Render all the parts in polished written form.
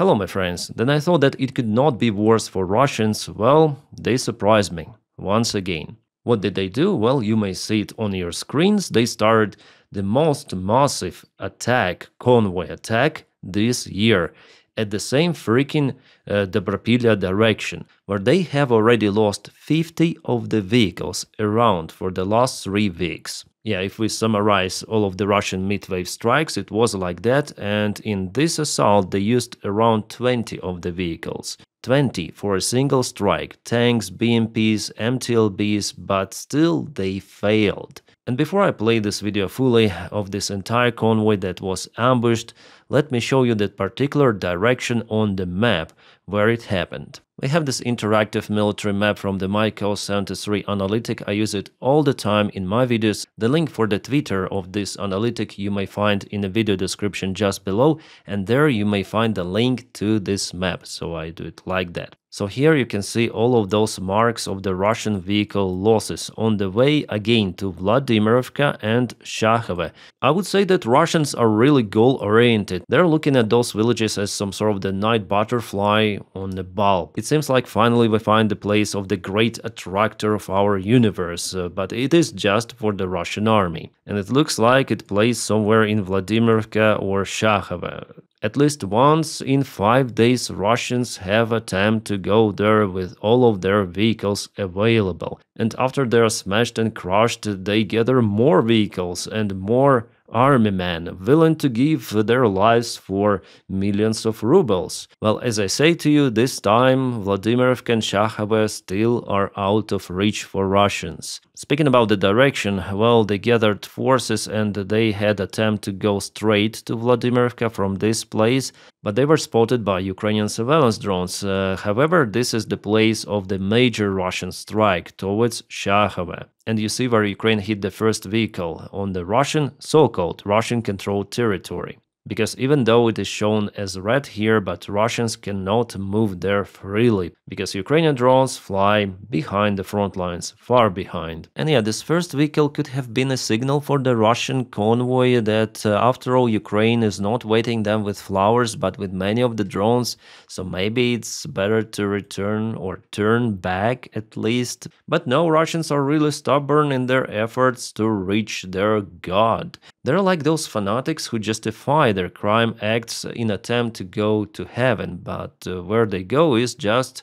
Hello, my friends. Then I thought that it could not be worse for Russians. Well, they surprised me once again. What did they do? Well, you may see it on your screens. They started the most massive attack, convoy attack, this year at the same freaking Dobropilya direction, where they have already lost 50 of the vehicles around for the last 3 weeks. Yeah, if we summarize all of the Russian midwave strikes, it was like that, and in this assault they used around 20 of the vehicles. 20 for a single strike, tanks, BMPs, MTLBs, but still they failed. And before I play this video fully of this entire convoy that was ambushed, let me show you that particular direction on the map where it happened. We have this interactive military map from the MyCo73 analytic. I use it all the time in my videos. The link for the Twitter of this analytic you may find in the video description just below, and there you may find the link to this map, so I do it like that. So here you can see all of those marks of the Russian vehicle losses on the way again to Vladimirovka and Shakhove. I would say that Russians are really goal-oriented. They're looking at those villages as some sort of the night butterfly on the bulb. It seems like finally we find the place of the great attractor of our universe, but it is just for the Russian army. And it looks like it plays somewhere in Vladimirovka or Shakhove. At least once in 5 days, Russians have attempted to go there with all of their vehicles available. And after they are smashed and crushed, they gather more vehicles and more army men willing to give their lives for millions of rubles. Well, as I say to you, this time Vladimirovka and Shakhove still are out of reach for Russians. Speaking about the direction, well, they gathered forces and they had attempt to go straight to Vladimirovka from this place, but they were spotted by Ukrainian surveillance drones. However, this is the place of the major Russian strike towards Shakhove. And you see where Ukraine hit the first vehicle on the Russian, so-called Russian-controlled territory. Because even though it is shown as red here, but Russians cannot move there freely, because Ukrainian drones fly behind the front lines, far behind. And yeah, this first vehicle could have been a signal for the Russian convoy that after all Ukraine is not waiting them with flowers, but with many of the drones, so maybe it's better to return or turn back at least. But no, Russians are really stubborn in their efforts to reach their god. They're like those fanatics who justify their crime acts in attempt to go to heaven, but where they go is just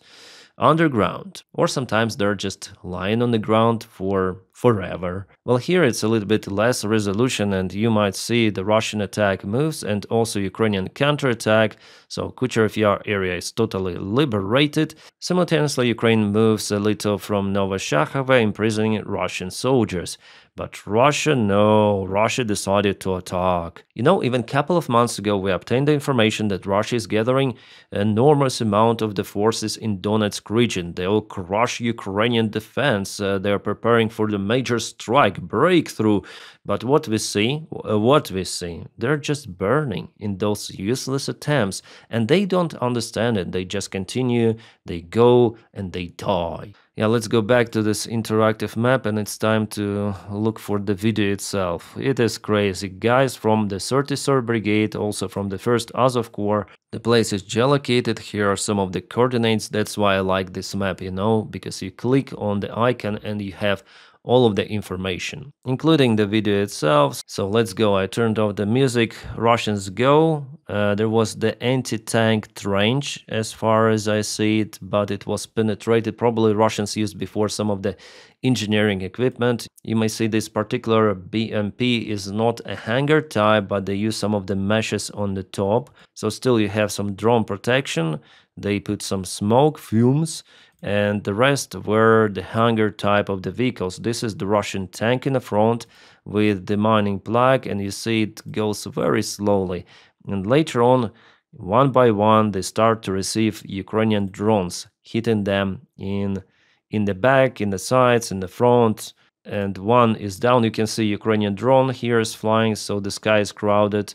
underground. Or sometimes they're just lying on the ground for forever. Well, here it's a little bit less resolution, and you might see the Russian attack moves and also Ukrainian counterattack, so Kucherov Yar area is totally liberated. Simultaneously, Ukraine moves a little from Novoshachove, imprisoning Russian soldiers. But Russia, no, Russia decided to attack. You know, even a couple of months ago we obtained the information that Russia is gathering an enormous amount of the forces in Donetsk region. They will crush Ukrainian defense. They are preparing for the major strike, breakthrough. But what we see, they're just burning in those useless attempts. And they don't understand it. They just continue, they go, and they die. Yeah, let's go back to this interactive map, and it's time to look for the video itself. It is crazy. Guys from the 33rd Brigade, also from the 1st Azov Corps. The place is geolocated. Here are some of the coordinates. That's why I like this map, you know, because you click on the icon and you have all of the information, including the video itself. So let's go. I turned off the music. Russians go. There was the anti-tank trench as far as I see it, but it was penetrated. Probably Russians used before some of the engineering equipment. You may see this particular BMP is not a hangar type, but they use some of the meshes on the top. So still you have some drone protection. They put some smoke, fumes, and the rest were the hangar type of the vehicles. This is the Russian tank in the front with the mining plug, and you see it goes very slowly. And later on, one by one, they start to receive Ukrainian drones, hitting them in the back, in the sides, in the front, and one is down. You can see Ukrainian drone here is flying, so the sky is crowded.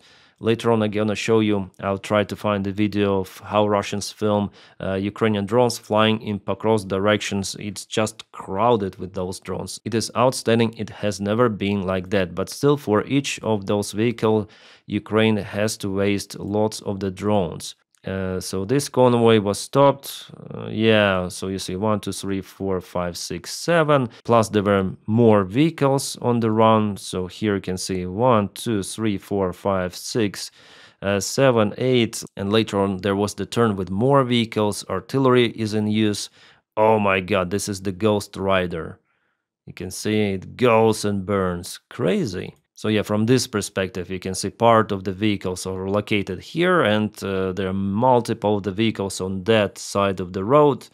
Later on I'm gonna show you, I'll try to find the video of how Russians film Ukrainian drones flying in Pokrovsk directions. It's just crowded with those drones. It is outstanding, it has never been like that, but still for each of those vehicles Ukraine has to waste lots of the drones. So this convoy was stopped. Yeah, so you see 1, 2, 3, 4, 5, 6, 7. Plus there were more vehicles on the run. So here you can see 1, 2, 3, 4, 5, 6, 7, 8. And later on there was the turn with more vehicles. Artillery is in use. Oh my god, this is the Ghost Rider. You can see it goes and burns. Crazy. So yeah, from this perspective, you can see part of the vehicles are located here, and there are multiple of the vehicles on that side of the road.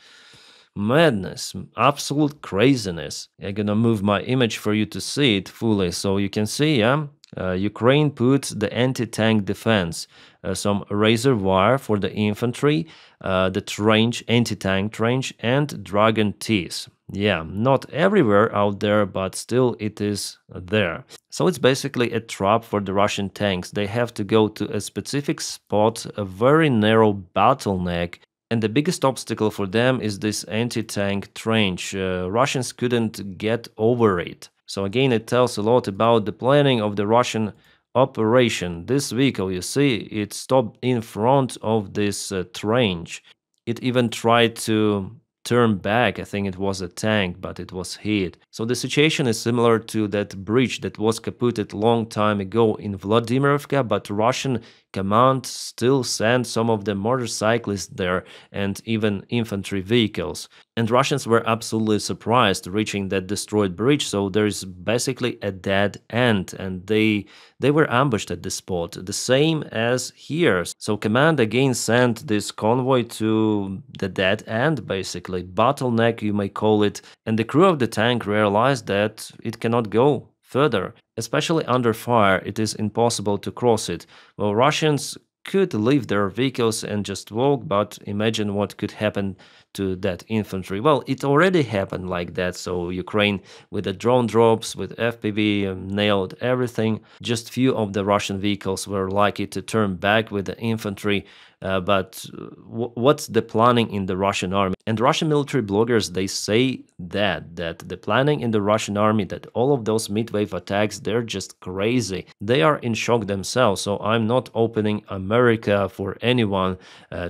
Madness, absolute craziness. I'm gonna move my image for you to see it fully. So you can see, yeah, Ukraine put the anti-tank defense, some razor wire for the infantry, the trench, anti-tank trench, and dragon teeth. Yeah, not everywhere out there, but still it is there. So it's basically a trap for the Russian tanks. They have to go to a specific spot, a very narrow bottleneck, and the biggest obstacle for them is this anti-tank trench. Russians couldn't get over it. So again, it tells a lot about the planning of the Russian operation. This vehicle, you see, it stopped in front of this trench. It even tried to turn back. I think it was a tank, but it was hit. So the situation is similar to that bridge that was kaputted long time ago in Vladimirovka, but Russian command still sent some of the motorcyclists there and even infantry vehicles. And Russians were absolutely surprised reaching that destroyed bridge, so there is basically a dead end, and they were ambushed at the spot, the same as here. So command again sent this convoy to the dead end, basically, bottleneck you may call it, and the crew of the tank realized that it cannot go further. Especially under fire, it is impossible to cross it. Well, Russians could leave their vehicles and just walk, but imagine what could happen to that infantry. Well, it already happened like that, so Ukraine with the drone drops, with FPV, nailed everything. Just few of the Russian vehicles were lucky to turn back with the infantry. But what's the planning in the Russian army? And Russian military bloggers, they say that the planning in the Russian army, that all of those midwave attacks, they're just crazy. They are in shock themselves. So I'm not opening America for anyone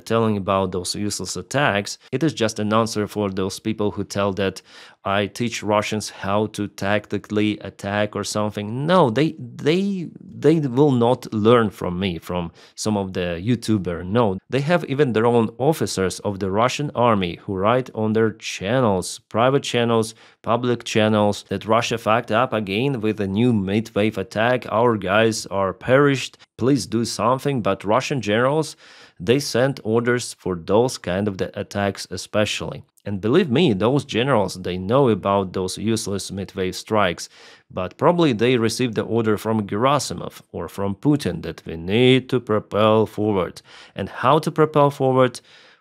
telling about those useless attacks. It is just an answer for those people who tell that I teach Russians how to tactically attack or something. No, they will not learn from me, from some of the YouTuber. No, they have even their own officers of the Russian army who write on their channels, private channels, public channels, that Russia fucked up again with a new midwave attack. Our guys are perished. Please do something. But Russian generals, they sent orders for those kind of the attacks especially. And believe me, those generals, they know about those useless midwave strikes, but probably they received the order from Gerasimov or from Putin that we need to propel forward. And how to propel forward?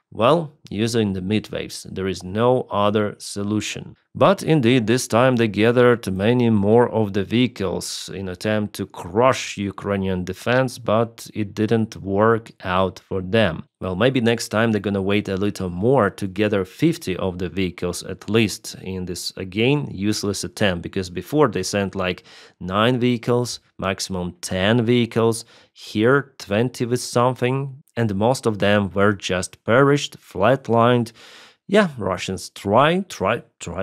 Well, using the midwaves. There is no other solution. But indeed, this time they gathered many more of the vehicles in attempt to crush Ukrainian defense, but it didn't work out for them. Well, maybe next time they're gonna wait a little more to gather 50 of the vehicles at least in this, again, useless attempt, because before they sent like 9 vehicles, maximum 10 vehicles, here 20 with something, and most of them were just perished, flatlined. Yeah, Russians try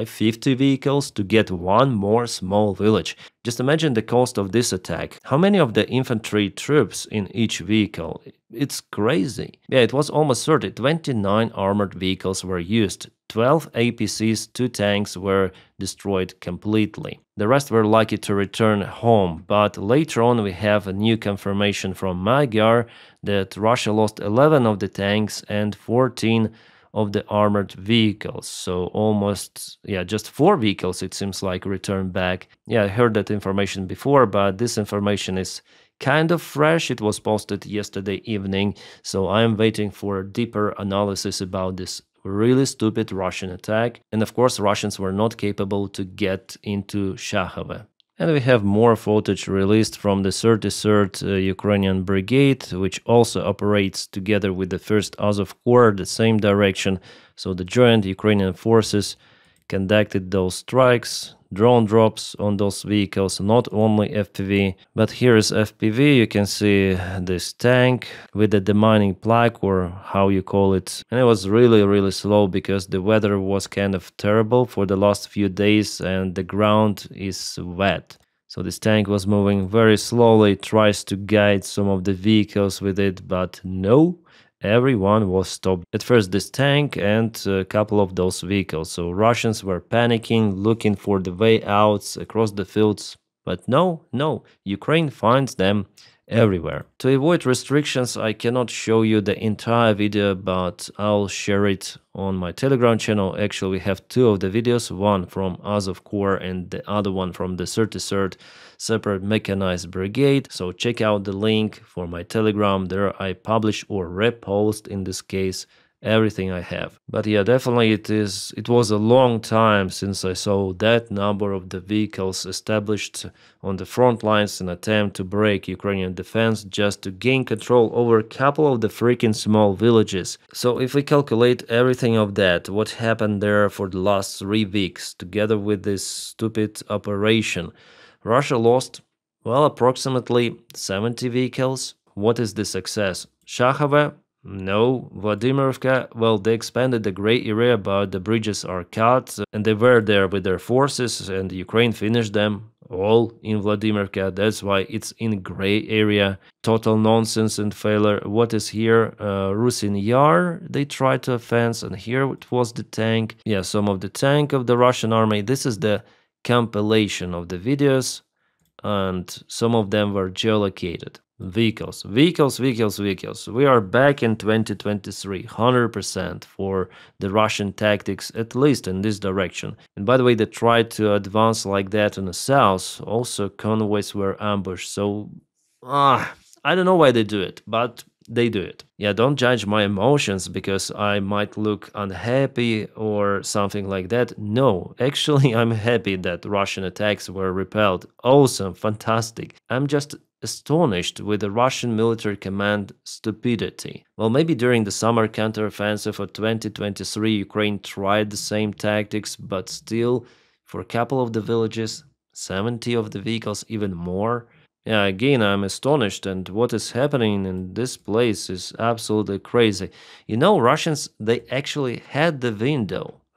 50 vehicles to get one more small village. Just imagine the cost of this attack. How many of the infantry troops in each vehicle? It's crazy. Yeah, it was almost 30. 29 armored vehicles were used. 12 APCs, 2 tanks were destroyed completely. The rest were lucky to return home, but later on we have a new confirmation from Magyar that Russia lost 11 of the tanks and 14 of the armored vehicles. So almost, yeah, just 4 vehicles it seems like returned back. Yeah, I heard that information before, but this information is kind of fresh. It was posted yesterday evening, so I am waiting for a deeper analysis about this really stupid Russian attack. And of course, Russians were not capable to get into Shakhove. And we have more footage released from the 33rd Ukrainian Brigade, which also operates together with the 1st Azov Corps, the same direction. So the joint Ukrainian forces conducted those strikes, drone drops on those vehicles, not only FPV. But here is FPV, you can see this tank with the demining plaque, or how you call it. And it was really slow because the weather was kind of terrible for the last few days and the ground is wet. So this tank was moving very slowly, tries to guide some of the vehicles with it, but no, everyone was stopped. At first this tank and a couple of those vehicles. So Russians were panicking, looking for the way out across the fields. But no, Ukraine finds them everywhere. To avoid restrictions, I cannot show you the entire video, but I'll share it on my Telegram channel. Actually, we have two of the videos, one from Azov Corps and the other one from the 33rd Separate Mechanized Brigade. So check out the link for my Telegram. There I publish or repost, in this case, everything I have. But yeah, definitely it was a long time since I saw that number of the vehicles established on the front lines in attempt to break Ukrainian defense just to gain control over a couple of the freaking small villages. So if we calculate everything of that, what happened there for the last 3 weeks, together with this stupid operation, Russia lost, well, approximately 70 vehicles. What is the success? Shakhova? No. Vladimirovka, well, they expanded the gray area, but the bridges are cut, and they were there with their forces, and Ukraine finished them all in Vladimirovka. That's why it's in gray area. Total nonsense and failure. What is here? Rusin Yar, they tried to offense, and here it was the tank. Yeah, some of the tank of the Russian army. This is the compilation of the videos, and some of them were geolocated. Vehicles. We are back in 2023, 100% for the Russian tactics, at least in this direction. And by the way, they tried to advance like that in the south. Also, convoys were ambushed. So, I don't know why they do it, but they do it. Yeah, don't judge my emotions because I might look unhappy or something like that. No, actually, I'm happy that Russian attacks were repelled. Awesome, fantastic. I'm just astonished with the Russian military command stupidity. Well, maybe during the summer counteroffensive of 2023, Ukraine tried the same tactics, but still, for a couple of the villages, 70 of the vehicles, even more. Yeah, again, I'm astonished, and what is happening in this place is absolutely crazy. You know, Russians, they actually had the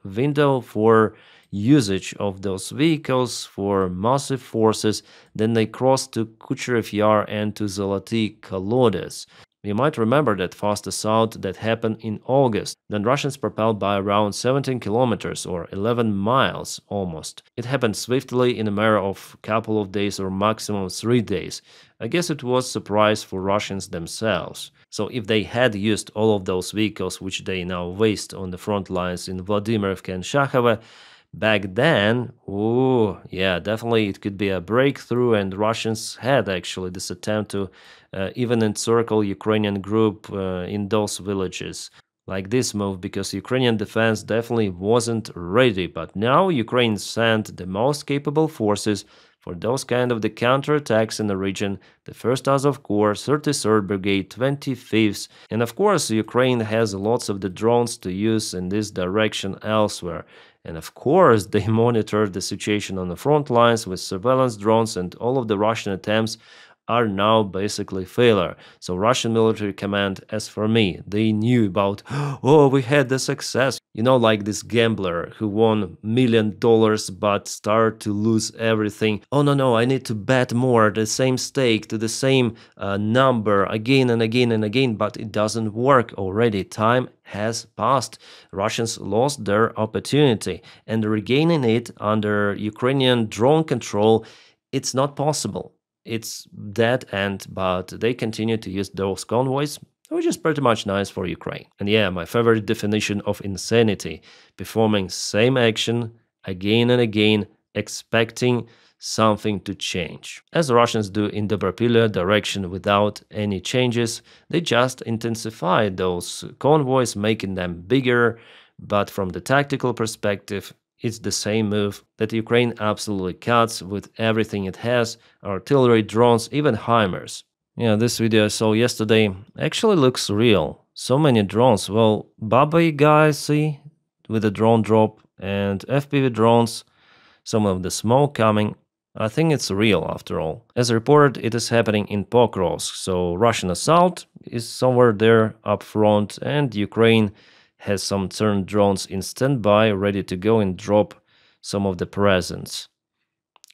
window for usage of those vehicles for massive forces. Then they crossed to Kucherev Yar and to Zoloty Kolodes. You might remember that fast assault that happened in August. Then Russians propelled by around 17 kilometers or 11 miles almost. It happened swiftly in a matter of a couple of days or maximum 3 days. I guess it was a surprise for Russians themselves. So if they had used all of those vehicles which they now waste on the front lines in Vladimirovka and Shakhova, back then, oh yeah, definitely it could be a breakthrough, and Russians had actually this attempt to even encircle Ukrainian group in those villages. Like this move, because Ukrainian defense definitely wasn't ready, but now Ukraine sent the most capable forces for those kind of the counterattacks in the region, the 1st Azov Corps, 33rd Brigade, 25th, and of course Ukraine has lots of the drones to use in this direction elsewhere. And of course, they monitored the situation on the front lines with surveillance drones, and all of the Russian attempts are now basically failure. So Russian military command, as for me, they knew about, oh, we had the success. You know, like this gambler who won $1 million but started to lose everything. Oh, no, I need to bet more, the same stake to the same number again and again and again, but it doesn't work already. Time has passed. Russians lost their opportunity, and regaining it under Ukrainian drone control, it's not possible. It's dead end, but they continue to use those convoys, which is pretty much nice for Ukraine. And yeah, my favorite definition of insanity, performing same action again and again, expecting something to change. As the Russians do in the Dobrapilya direction without any changes, they just intensify those convoys, making them bigger, but from the tactical perspective, it's the same move that Ukraine absolutely cuts with everything it has, artillery, drones, even HIMARS. Yeah, this video I saw yesterday actually looks real. So many drones. Well, Baba Yaga, see, with a drone drop, And FPV drones, some of the smoke coming. I think it's real after all. As reported, it is happening in Pokrovsk, so Russian assault is somewhere there up front, and Ukraine has some turned drones in standby, ready to go and drop some of the presents.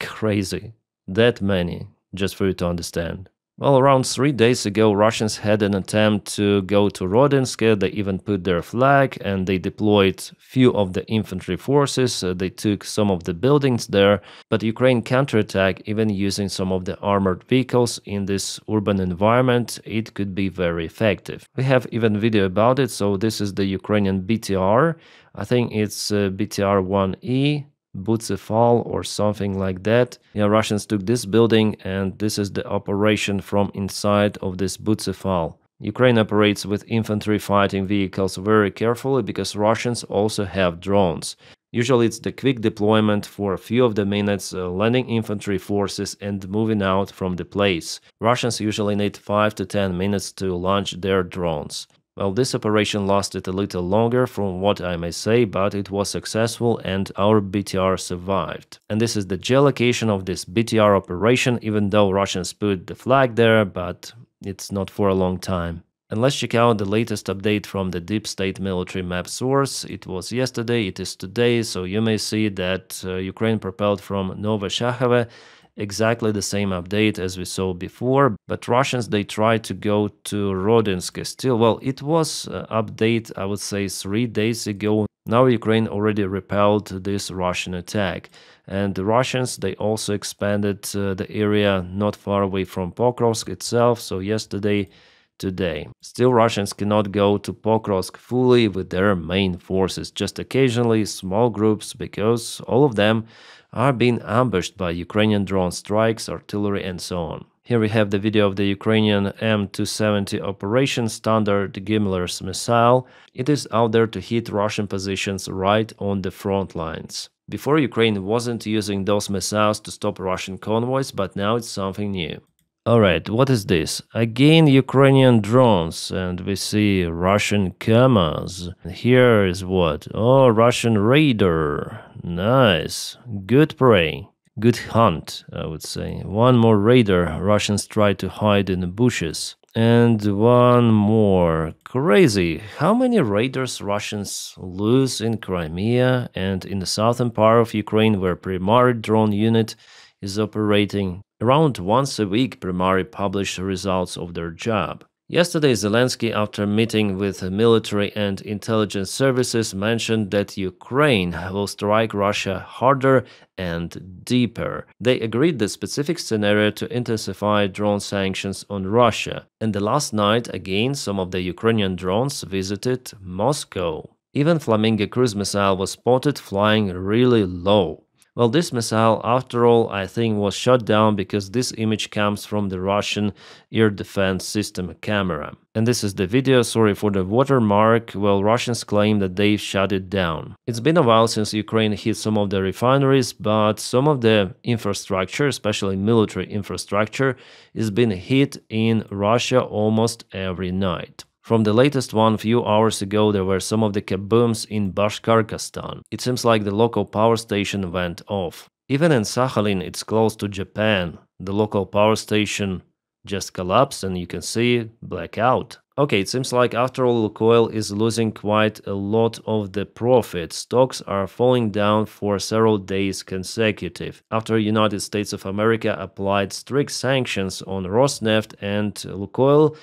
Crazy. That many, just for you to understand. Well, around 3 days ago, Russians had an attempt to go to Rodinsk. They even put their flag and they deployed few of the infantry forces. They took some of the buildings there, but Ukraine counterattacked even using some of the armored vehicles in this urban environment. It could be very effective. We have even video about it. So this is the Ukrainian BTR. I think it's BTR-1E. Butsefal or something like that. Yeah, Russians took this building and this is the operation from inside of this Butsefal. Ukraine operates with infantry fighting vehicles very carefully because Russians also have drones. Usually it's the quick deployment for a few of the minutes, landing infantry forces and moving out from the place. Russians usually need 5 to 10 minutes to launch their drones. Well, this operation lasted a little longer from what I may say, but it was successful and our BTR survived. And this is the geolocation of this BTR operation, even though Russians put the flag there, but it's not for a long time. And let's check out the latest update from the Deep State military map source. It was yesterday, it is today, so you may see that Ukraine propelled from Novoshakhove. Exactly the same update as we saw before, but Russians, they tried to go to Rodinsk still. Well, it was update, I would say, 3 days ago. Now Ukraine already repelled this Russian attack. And the Russians, they also expanded the area not far away from Pokrovsk itself. So yesterday, today. Still, Russians cannot go to Pokrovsk fully with their main forces, just occasionally small groups, because all of them are being ambushed by Ukrainian drone strikes, artillery and so on. Here we have the video of the Ukrainian M270 Operation Standard Gimler's missile. It is out there to hit Russian positions right on the front lines. Before, Ukraine wasn't using those missiles to stop Russian convoys, but now it's something new. Alright, what is this? Again Ukrainian drones, and we see Russian Kamaz. Here is what? Oh, Russian Raider. Nice. Good prey. Good hunt, I would say. One more Raider. Russians try to hide in the bushes. And one more. Crazy. How many Raiders Russians lose in Crimea and in the southern part of Ukraine where primary drone unit is operating? Around once a week, Primary publish results of their job. Yesterday, Zelensky, after meeting with military and intelligence services, mentioned that Ukraine will strike Russia harder and deeper. They agreed the specific scenario to intensify drone sanctions on Russia. And the last night, again, some of the Ukrainian drones visited Moscow. Even Flamingo cruise missile was spotted flying really low. Well, this missile, after all, I think was shot down because this image comes from the Russian air defense system camera. And this is the video, sorry for the watermark. Well, Russians claim that they shut it down. It's been a while since Ukraine hit some of the refineries, but some of the infrastructure, especially military infrastructure, is being hit in Russia almost every night. From the latest one, few hours ago, there were some of the kabooms in Bashkortostan. It seems like the local power station went off. Even in Sakhalin, it's close to Japan. The local power station just collapsed and you can see blackout. Okay, it seems like after all, Lukoil is losing quite a lot of the profit. Stocks are falling down for several days consecutive. After United States of America applied strict sanctions on Rosneft and Lukoil,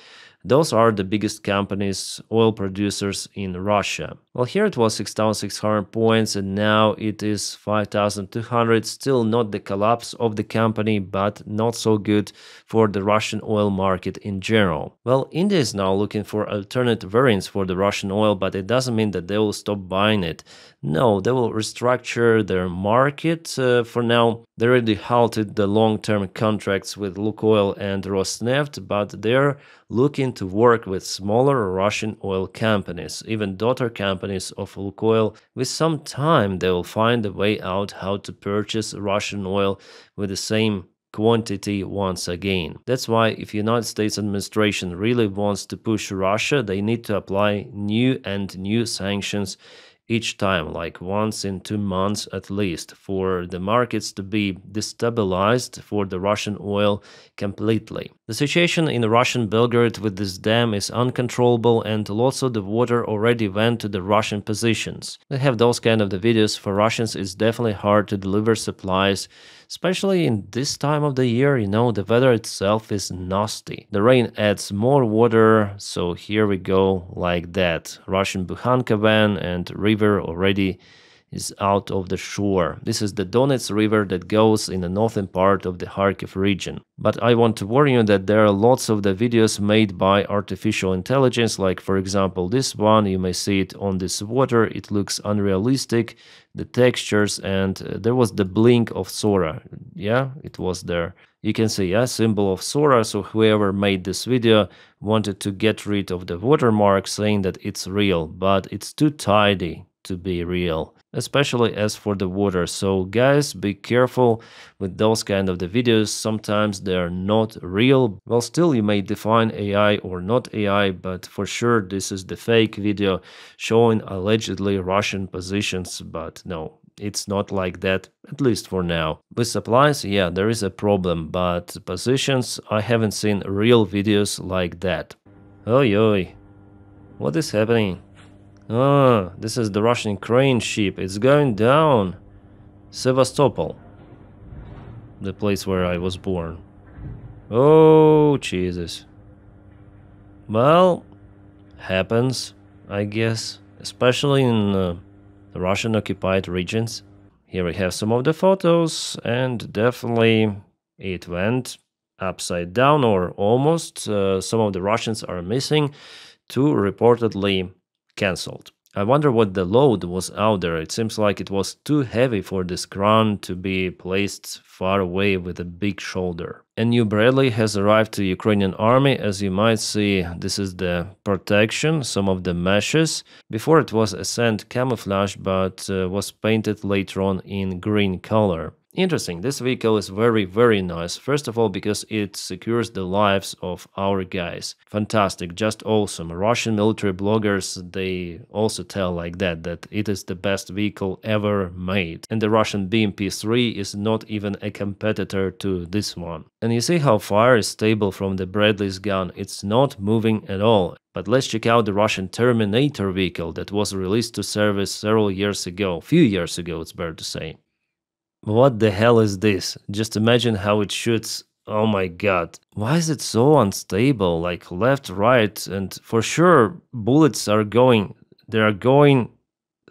those are the biggest companies, oil producers in Russia. Well, here it was 6,600 points and now it is 5,200. Still not the collapse of the company, but not so good for the Russian oil market in general. Well, India is now looking for alternate variants for the Russian oil, but it doesn't mean that they will stop buying it. No, they will restructure their market. For now, they already halted the long-term contracts with Lukoil and Rosneft, but they're looking to work with smaller Russian oil companies, even daughter companies of Lukoil. With some time, they will find a way out how to purchase Russian oil with the same quantity once again. That's why if United States administration really wants to push Russia, they need to apply new sanctions each time, like once in 2 months at least, for the markets to be destabilized for the Russian oil completely. The situation in Russian Belgrade with this dam is uncontrollable, and lots of the water already went to the Russian positions. They have those kind of the videos. For Russians, it's definitely hard to deliver supplies, especially in this time of the year. The weather itself is nasty. The rain adds more water, so here we go like that. Russian Bukhanka van and river already is out of the shore. This is the Donets River that goes in the northern part of the Kharkiv region. But I want to warn you that there are lots of the videos made by artificial intelligence, like for example this one. You may see it on this water. It looks unrealistic, the textures, and there was the blink of Sora. Yeah, it was there. You can see a symbol of Sora, so whoever made this video wanted to get rid of the watermark, saying that it's real, but it's too tidy to be real, especially as for the water. So guys, be careful with those kind of the videos. Sometimes they are not real. Well, still you may define AI or not AI, but for sure this is the fake video showing allegedly Russian positions. But no, it's not like that, at least for now. With supplies, yeah, there is a problem, but positions, I haven't seen real videos like that. Oi, oi, what is happening? Ah, this is the Russian crane ship. It's going down. Sevastopol, the place where I was born. Oh, Jesus. Well, happens, I guess, especially in the Russian occupied regions. Here we have some of the photos, and definitely it went upside down, or almost. Some of the Russians are missing. Two reportedly cancelled. I wonder what the load was out there. It seems like it was too heavy for this crane to be placed far away with a big shoulder. A new Bradley has arrived to Ukrainian army. As you might see, this is the protection, some of the meshes. Before it was a sand camouflage, but was painted later on in green color. Interesting, this vehicle is very nice. First of all, because it secures the lives of our guys. Fantastic, just awesome. Russian military bloggers, they also tell like that it is the best vehicle ever made. And the Russian BMP-3 is not even a competitor to this one. And you see how fire is stable from the Bradley's gun. It's not moving at all. But let's check out the Russian Terminator vehicle that was released to service several years ago. Few years ago, it's better to say. What the hell is this? Just imagine how it shoots. Oh my god. Why is it so unstable? Like left, right, and for sure bullets are going. They are going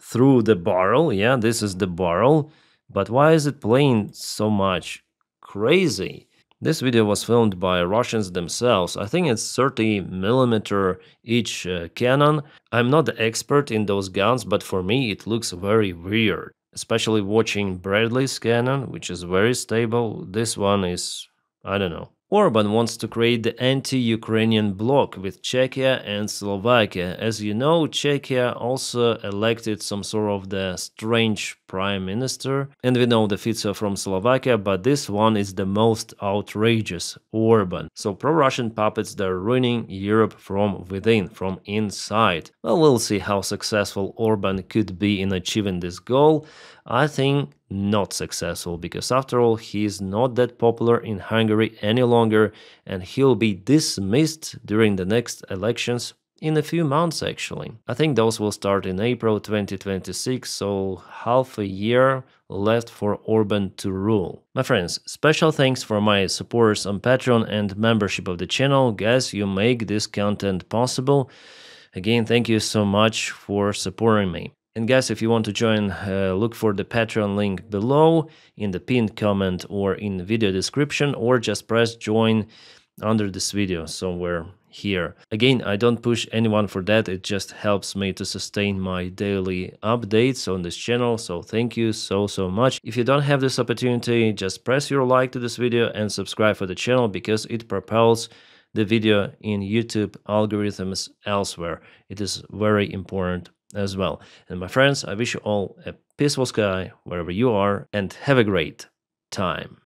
through the barrel. Yeah, this is the barrel. But why is it playing so much? Crazy. This video was filmed by Russians themselves. I think it's 30mm each cannon. I'm not the expert in those guns, but for me it looks very weird. Especially watching Bradley's cannon, which is very stable. This one is, I don't know. Orban wants to create the anti-Ukrainian bloc with Czechia and Slovakia. As you know, Czechia also elected some sort of the strange prime minister. And we know the Fico from Slovakia, but this one is the most outrageous, Orban. So pro-Russian puppets, they're ruining Europe from within, from inside. Well, we'll see how successful Orban could be in achieving this goal. I think not successful, because after all, he is not that popular in Hungary any longer, and he'll be dismissed during the next elections in a few months actually. I think those will start in April 2026, so half a year left for Orban to rule. My friends, special thanks for my supporters on Patreon and membership of the channel. Guys, you make this content possible. Again, thank you so much for supporting me. And guys, if you want to join, look for the Patreon link below in the pinned comment or in the video description, or just press join under this video somewhere here. Again, I don't push anyone for that, it just helps me to sustain my daily updates on this channel, so thank you so much. If you don't have this opportunity, just press your like to this video and subscribe for the channel, because it propels the video in YouTube algorithms elsewhere. It is very important as well. And my friends, I wish you all a peaceful sky wherever you are, and have a great time.